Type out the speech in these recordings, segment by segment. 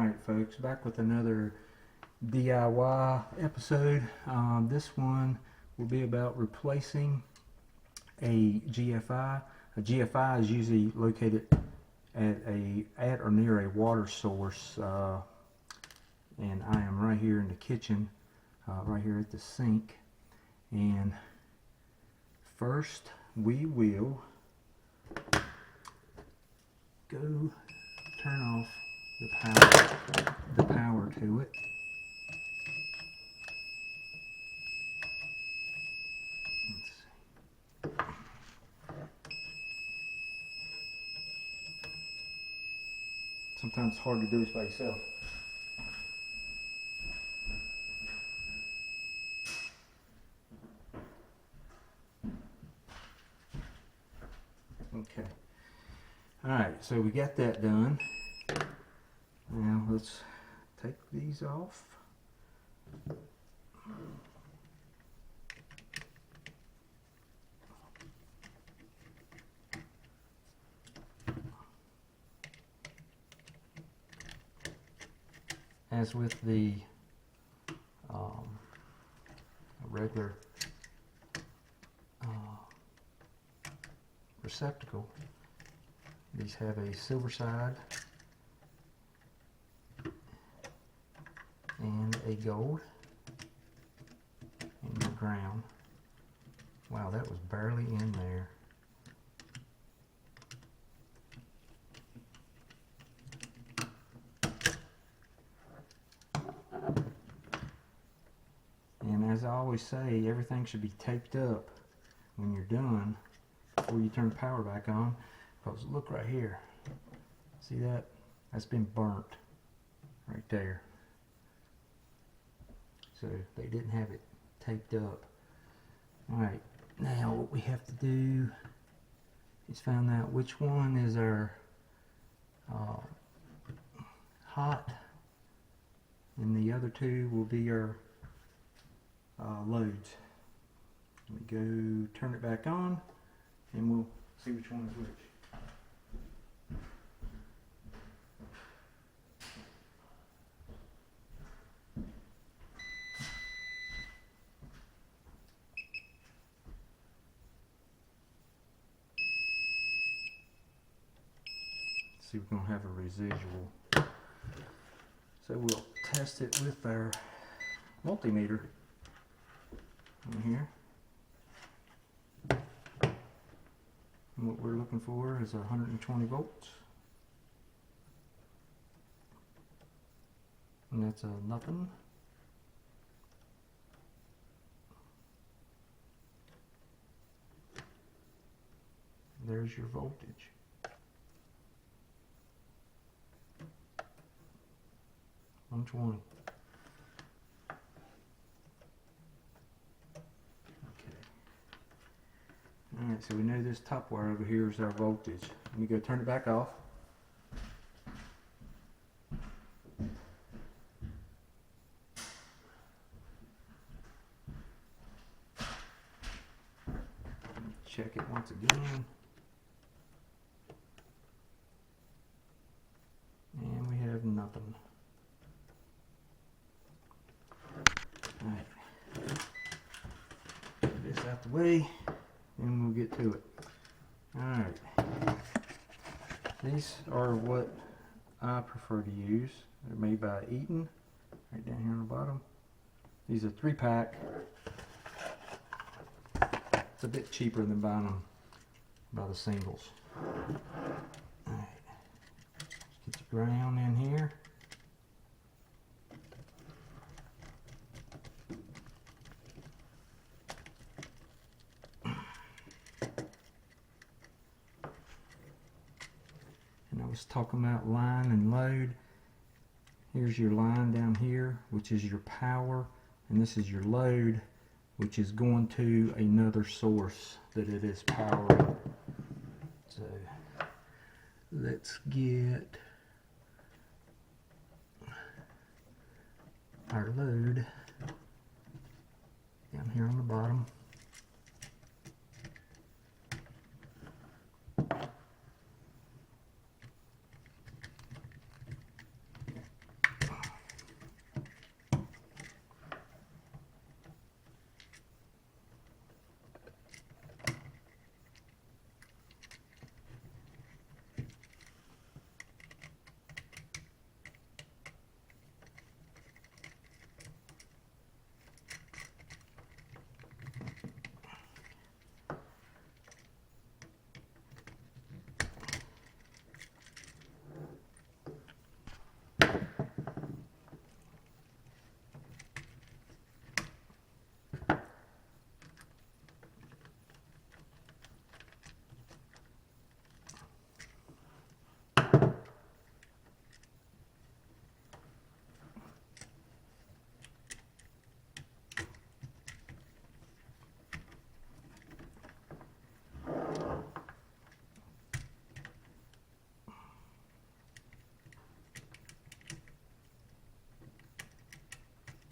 Alright folks, back with another DIY episode. This one will be about replacing a GFI. A GFI is usually located at or near a water source, and I am right here in the kitchen, right here at the sink. And first we will go turn off the power to it. Let's see. Sometimes it's hard to do this by yourself. Okay. Alright, so we got that done. Now let's take these off. As with the regular receptacle, these have a silver side and a gold in the ground. Wow, that was barely in there. And as I always say, everything should be taped up when you're done before you turn the power back on. Because look right here, see that? That's been burnt right there. So they didn't have it taped up. Alright, now what we have to do is find out which one is our hot, and the other two will be our loads. Let me go turn it back on and we'll see which one is which. See, we're going to have a residual. So we'll test it with our multimeter in here. And what we're looking for is 120 volts. And that's a nothing. There's your voltage. $120. Okay. Alright, so we know this top wire over here is our voltage. Let me go turn it back off. Check it once again. And we have nothing. Alright, get this out the way and we'll get to it. Alright, these are what I prefer to use. They're made by Eaton, right down here on the bottom. These are 3-pack. It's a bit cheaper than buying them by the singles. Alright, get the ground in here. I was talking about line and load. Here's your line down here, which is your power, and this is your load, which is going to another source that it is powering. So let's get our load down here on the bottom.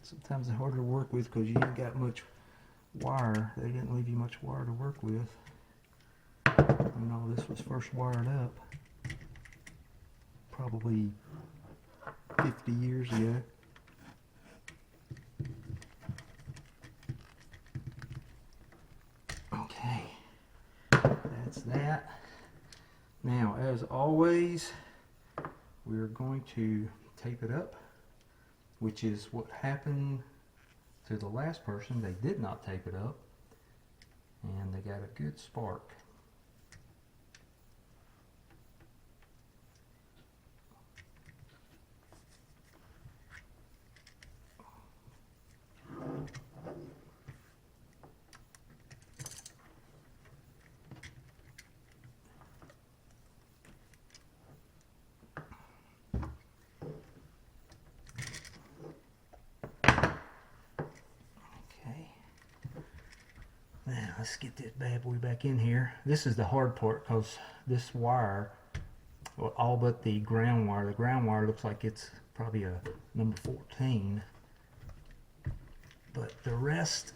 Sometimes they're harder to work with because you ain't got much wire. They didn't leave you much wire to work with. When all this was first wired up, probably 50 years ago. Okay, that's that. Now, as always, we're going to tape it up, which is what happened to the last person. They did not tape it up, and they got a good spark. Now let's get this bad boy back in here. This is the hard part because this wire, well, all but the ground wire looks like it's probably a number 14, but the rest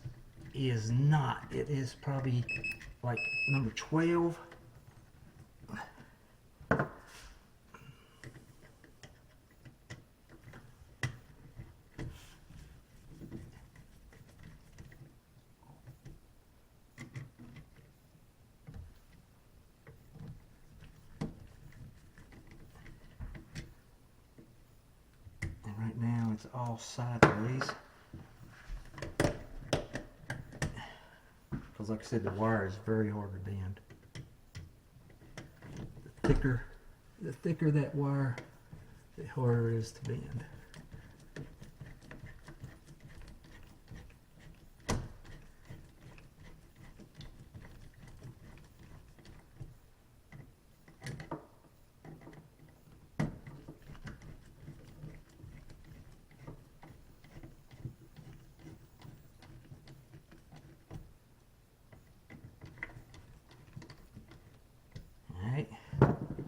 is not. It is probably like number 12. Right now it's all sideways because, like I said, the wire is very hard to bend. The thicker that wire, the harder it is to bend. Alright,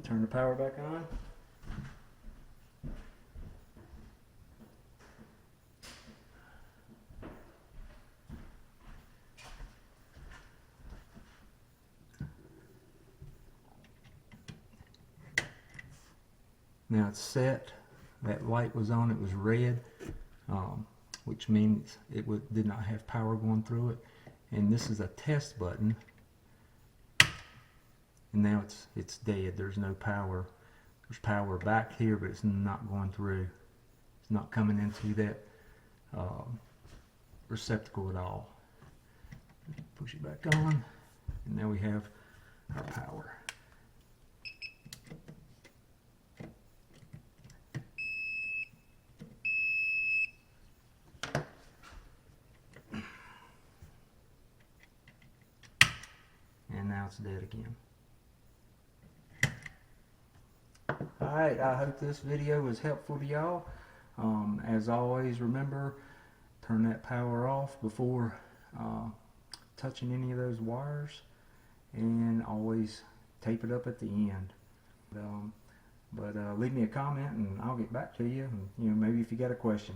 turn the power back on. Now it's set. That light was on, it was red, which means it did not have power going through it. And this is a test button. And now it's dead. There's no power. There's power back here, but it's not going through. It's not coming into that receptacle at all. Push it back on, and now we have our power. And now it's dead again. Alright, I hope this video was helpful to y'all. As always, remember, turn that power off before touching any of those wires, and always tape it up at the end. But leave me a comment and I'll get back to you, and maybe if you got a question.